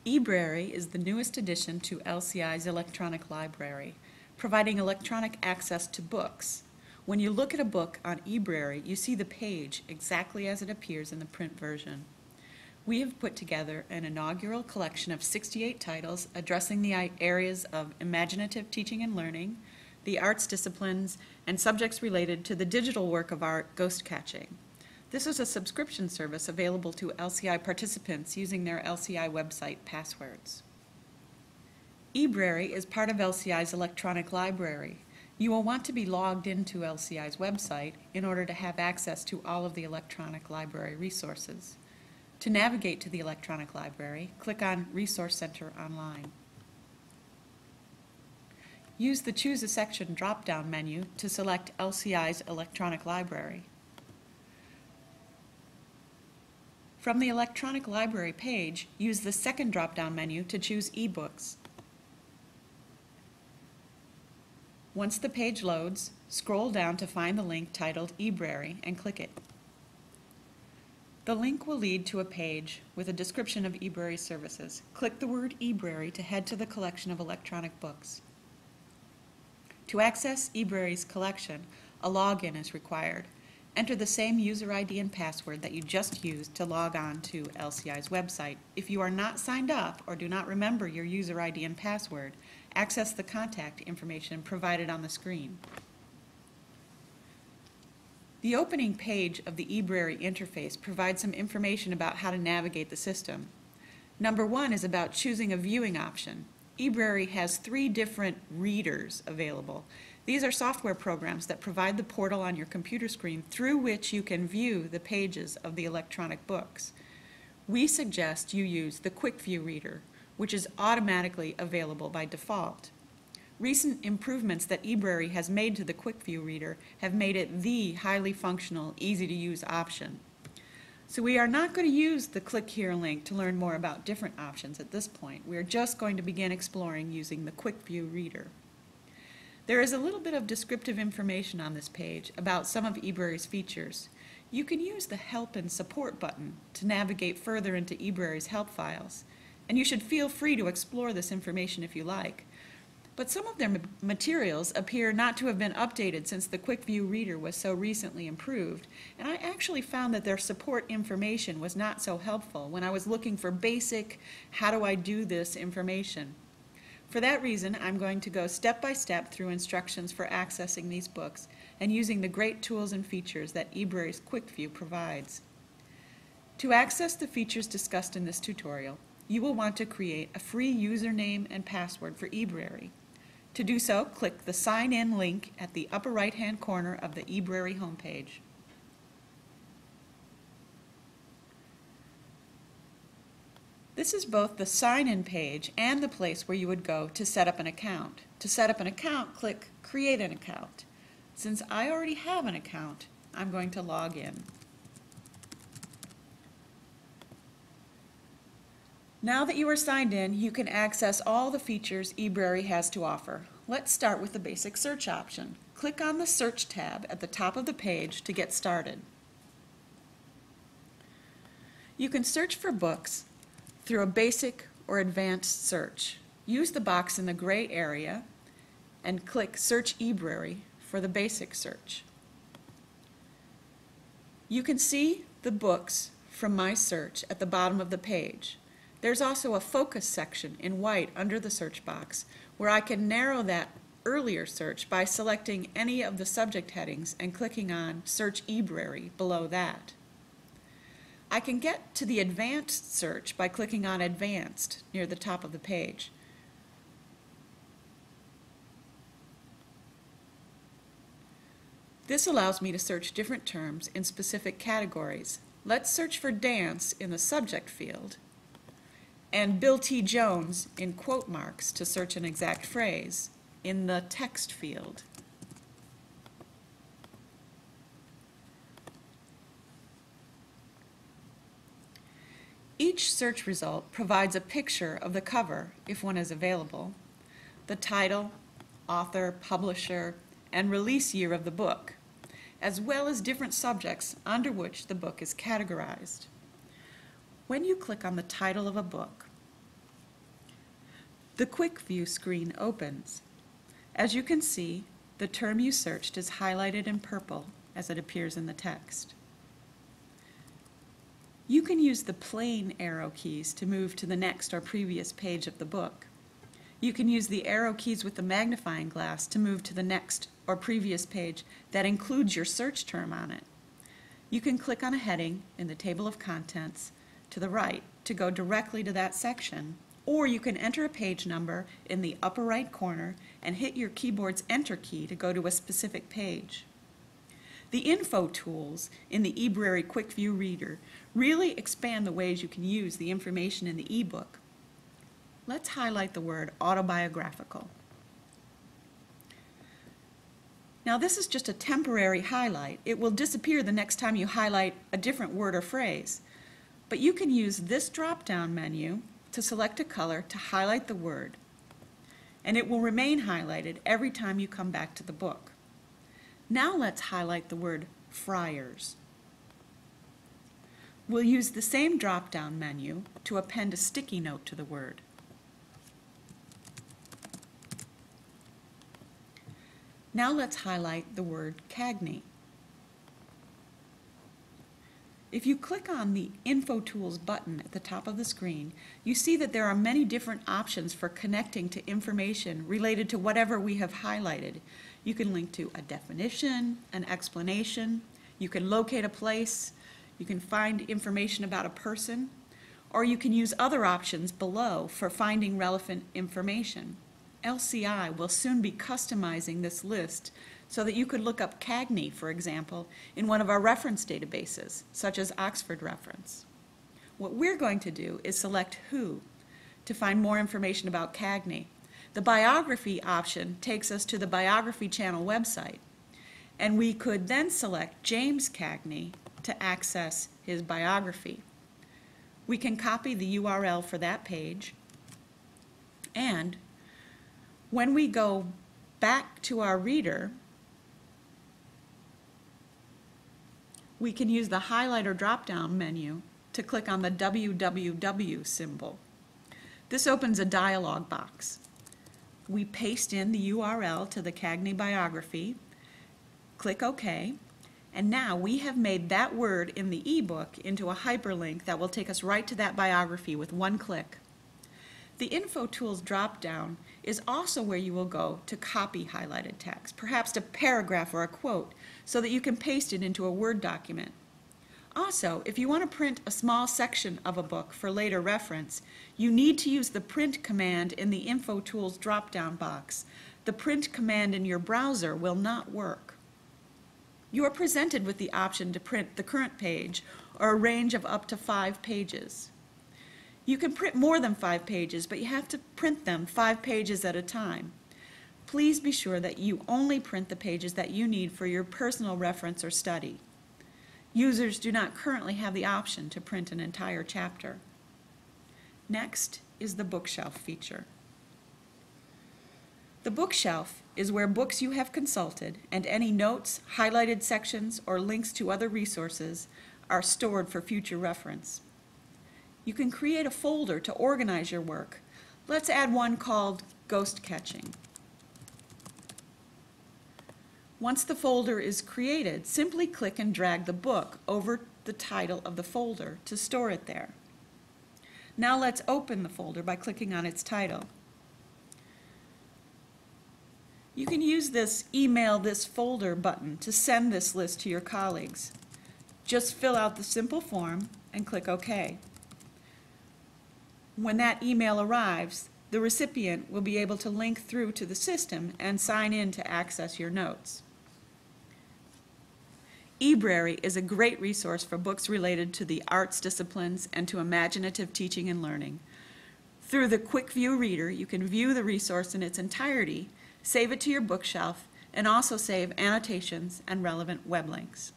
Ebrary is the newest addition to LCI's electronic library, providing electronic access to books. When you look at a book on Ebrary, you see the page exactly as it appears in the print version. We have put together an inaugural collection of 68 titles addressing the areas of imaginative teaching and learning, the arts disciplines, and subjects related to the digital work of art, ghost catching. This is a subscription service available to LCI participants using their LCI website passwords. Ebrary is part of LCI's electronic library. You will want to be logged into LCI's website in order to have access to all of the electronic library resources. To navigate to the electronic library, click on Resource Center Online. Use the Choose a Section drop-down menu to select LCI's electronic library. From the electronic library page, use the second drop-down menu to choose eBooks. Once the page loads, scroll down to find the link titled Ebrary and click it. The link will lead to a page with a description of Ebrary services. Click the word Ebrary to head to the collection of electronic books. To access Ebrary's collection, a login is required. Enter the same user ID and password that you just used to log on to LCI's website. If you are not signed up or do not remember your user ID and password, access the contact information provided on the screen. The opening page of the Ebrary interface provides some information about how to navigate the system. Number 1 is about choosing a viewing option. Ebrary has 3 different readers available. These are software programs that provide the portal on your computer screen through which you can view the pages of the electronic books. We suggest you use the Quick View Reader, which is automatically available by default. Recent improvements that Ebrary has made to the Quick View Reader have made it the highly functional, easy-to-use option. So we are not going to use the Click Here link to learn more about different options at this point. We are just going to begin exploring using the Quick View Reader. There is a little bit of descriptive information on this page about some of Ebrary's features. You can use the Help and Support button to navigate further into Ebrary's help files, and you should feel free to explore this information if you like. But some of their materials appear not to have been updated since the Quick View Reader was so recently improved, and I actually found that their support information was not so helpful when I was looking for basic, how do I do this information. For that reason, I'm going to go step by step through instructions for accessing these books and using the great tools and features that Ebrary's Quick View provides. To access the features discussed in this tutorial, you will want to create a free username and password for Ebrary. To do so, click the Sign In link at the upper right-hand corner of the Ebrary homepage. This is both the sign-in page and the place where you would go to set up an account. To set up an account, click Create an Account. Since I already have an account, I'm going to log in. Now that you are signed in, you can access all the features Ebrary has to offer. Let's start with the basic search option. Click on the Search tab at the top of the page to get started. You can search for books through a basic or advanced search. Use the box in the gray area and click Search Ebrary for the basic search. You can see the books from my search at the bottom of the page. There's also a focus section in white under the search box where I can narrow that earlier search by selecting any of the subject headings and clicking on Search Ebrary below that. I can get to the advanced search by clicking on Advanced near the top of the page. This allows me to search different terms in specific categories. Let's search for dance in the subject field and Bill T. Jones in quote marks to search an exact phrase in the text field. Each search result provides a picture of the cover, if one is available, the title, author, publisher, and release year of the book, as well as different subjects under which the book is categorized. When you click on the title of a book, The Quick View screen opens. As you can see, the term you searched is highlighted in purple as it appears in the text. You can use the plain arrow keys to move to the next or previous page of the book. You can use the arrow keys with the magnifying glass to move to the next or previous page that includes your search term on it. You can click on a heading in the table of contents to the right to go directly to that section, or you can enter a page number in the upper right corner and hit your keyboard's Enter key to go to a specific page. The info tools in the Ebrary Quick View Reader really expand the ways you can use the information in the ebook. Let's highlight the word autobiographical. Now this is just a temporary highlight. It will disappear the next time you highlight a different word or phrase. But you can use this drop-down menu to select a color to highlight the word, and it will remain highlighted every time you come back to the book. Now let's highlight the word friars. We'll use the same drop-down menu to append a sticky note to the word. Now let's highlight the word Cagney. If you click on the Info Tools button at the top of the screen, you see that there are many different options for connecting to information related to whatever we have highlighted. You can link to a definition, an explanation, you can locate a place, you can find information about a person, or you can use other options below for finding relevant information. LCI will soon be customizing this list so that you could look up Cagney, for example, in one of our reference databases, such as Oxford Reference. What we're going to do is select Who to find more information about Cagney. The biography option takes us to the Biography Channel website, and we could then select James Cagney to access his biography. We can copy the URL for that page, and when we go back to our reader, we can use the highlighter drop-down menu to click on the www symbol. This opens a dialog box. We paste in the URL to the Cagney biography, click OK, and now we have made that word in the ebook into a hyperlink that will take us right to that biography with one click. The Info Tools drop-down is also where you will go to copy highlighted text, perhaps a paragraph or a quote, so that you can paste it into a Word document. Also, if you want to print a small section of a book for later reference, you need to use the print command in the Info Tools drop-down box. The print command in your browser will not work. You are presented with the option to print the current page or a range of up to 5 pages. You can print more than 5 pages, but you have to print them 5 pages at a time. Please be sure that you only print the pages that you need for your personal reference or study. Users do not currently have the option to print an entire chapter. Next is the bookshelf feature. The bookshelf is where books you have consulted and any notes, highlighted sections, or links to other resources are stored for future reference. You can create a folder to organize your work. Let's add one called Ghost Catching. Once the folder is created, simply click and drag the book over the title of the folder to store it there. Now let's open the folder by clicking on its title. You can use this Email This Folder button to send this list to your colleagues. Just fill out the simple form and click OK. When that email arrives, the recipient will be able to link through to the system and sign in to access your notes. Ebrary is a great resource for books related to the arts disciplines and to imaginative teaching and learning. Through the Quick View Reader, you can view the resource in its entirety, save it to your bookshelf, and also save annotations and relevant web links.